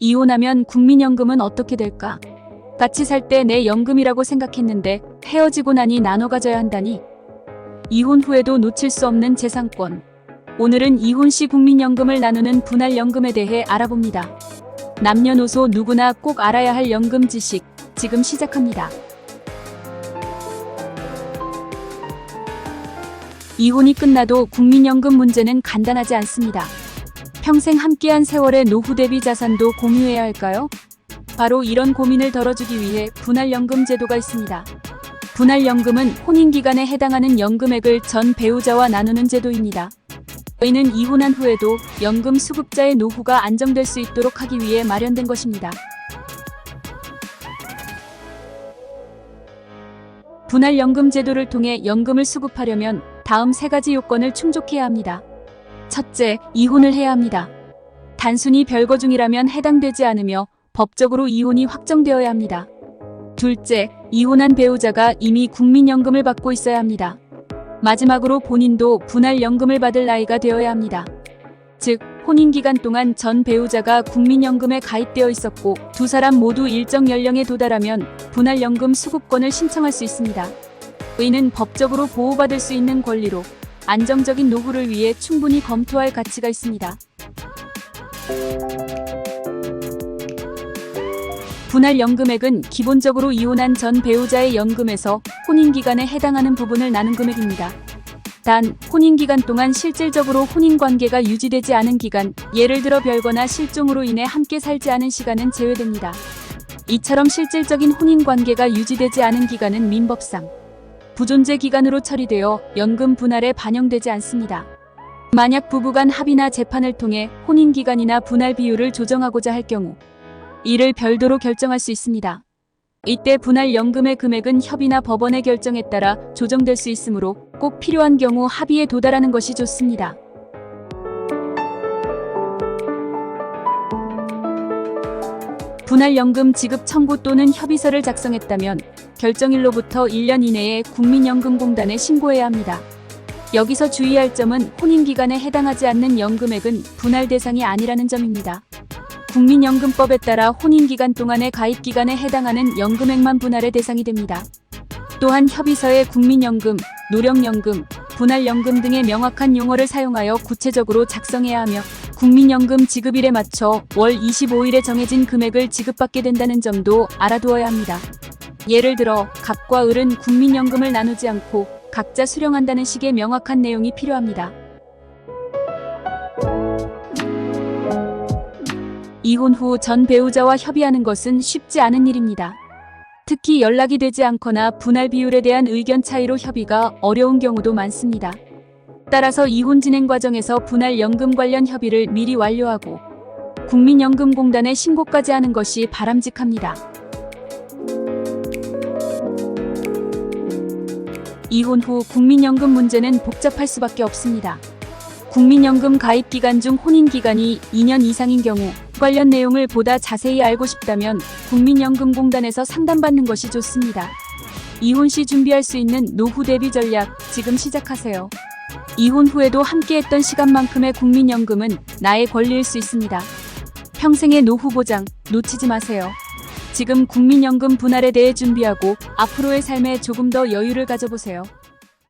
이혼하면 국민연금은 어떻게 될까? 같이 살 때 내 연금이라고 생각했는데 헤어지고 나니 나눠 가져야 한다니. 이혼 후에도 놓칠 수 없는 재산권. 오늘은 이혼 시 국민연금을 나누는 분할연금에 대해 알아봅니다. 남녀노소 누구나 꼭 알아야 할 연금 지식, 지금 시작합니다. 이혼이 끝나도 국민연금 문제는 간단하지 않습니다. 평생 함께한 세월의 노후 대비 자산도 공유해야 할까요? 바로 이런 고민을 덜어주기 위해 분할연금 제도가 있습니다. 분할연금은 혼인기간에 해당하는 연금액을 전 배우자와 나누는 제도입니다. 이는 이혼한 후에도 연금 수급자의 노후가 안정될 수 있도록 하기 위해 마련된 것입니다. 분할연금 제도를 통해 연금을 수급하려면 다음 3가지 요건을 충족해야 합니다. 첫째, 이혼을 해야 합니다. 단순히 별거 중이라면 해당되지 않으며 법적으로 이혼이 확정되어야 합니다. 둘째, 이혼한 배우자가 이미 국민연금을 받고 있어야 합니다. 마지막으로 본인도 분할연금을 받을 나이가 되어야 합니다. 즉, 혼인기간 동안 전 배우자가 국민연금에 가입되어 있었고 두 사람 모두 일정 연령에 도달하면 분할연금 수급권을 신청할 수 있습니다. 이는 법적으로 보호받을 수 있는 권리로 안정적인 노후를 위해 충분히 검토할 가치가 있습니다. 분할연금액은 기본적으로 이혼한 전 배우자의 연금에서 혼인기간에 해당하는 부분을 나눈 금액입니다. 단, 혼인기간 동안 실질적으로 혼인관계가 유지되지 않은 기간, 예를 들어 별거나 실종으로 인해 함께 살지 않은 시간은 제외됩니다. 이처럼 실질적인 혼인관계가 유지되지 않은 기간은 민법상 부존재 기간으로 처리되어 연금 분할에 반영되지 않습니다. 만약 부부간 합의나 재판을 통해 혼인기간이나 분할 비율을 조정하고자 할 경우 이를 별도로 결정할 수 있습니다. 이때 분할연금의 금액은 협의나 법원의 결정에 따라 조정될 수 있으므로 꼭 필요한 경우 합의에 도달하는 것이 좋습니다. 분할연금 지급 청구 또는 협의서를 작성했다면 결정일로부터 1년 이내에 국민연금공단에 신고해야 합니다. 여기서 주의할 점은 혼인기간에 해당하지 않는 연금액은 분할 대상이 아니라는 점입니다. 국민연금법에 따라 혼인기간 동안의 가입기간에 해당하는 연금액만 분할의 대상이 됩니다. 또한 협의서에 국민연금, 노령연금, 분할연금 등의 명확한 용어를 사용하여 구체적으로 작성해야 하며 국민연금 지급일에 맞춰 월 25일에 정해진 금액을 지급받게 된다는 점도 알아두어야 합니다. 예를 들어 갑과 을은 국민연금을 나누지 않고 각자 수령한다는 식의 명확한 내용이 필요합니다. 이혼 후 전 배우자와 협의하는 것은 쉽지 않은 일입니다. 특히 연락이 되지 않거나 분할 비율에 대한 의견 차이로 협의가 어려운 경우도 많습니다. 따라서 이혼 진행 과정에서 분할연금 관련 협의를 미리 완료하고 국민연금공단에 신고까지 하는 것이 바람직합니다. 이혼 후 국민연금 문제는 복잡할 수밖에 없습니다. 국민연금 가입 기간 중 혼인기간이 2년 이상인 경우 관련 내용을 보다 자세히 알고 싶다면 국민연금공단에서 상담받는 것이 좋습니다. 이혼 시 준비할 수 있는 노후 대비 전략, 지금 시작하세요. 이혼 후에도 함께했던 시간만큼의 국민연금은 나의 권리일 수 있습니다. 평생의 노후 보장, 놓치지 마세요. 지금 국민연금 분할에 대해 준비하고 앞으로의 삶에 조금 더 여유를 가져보세요.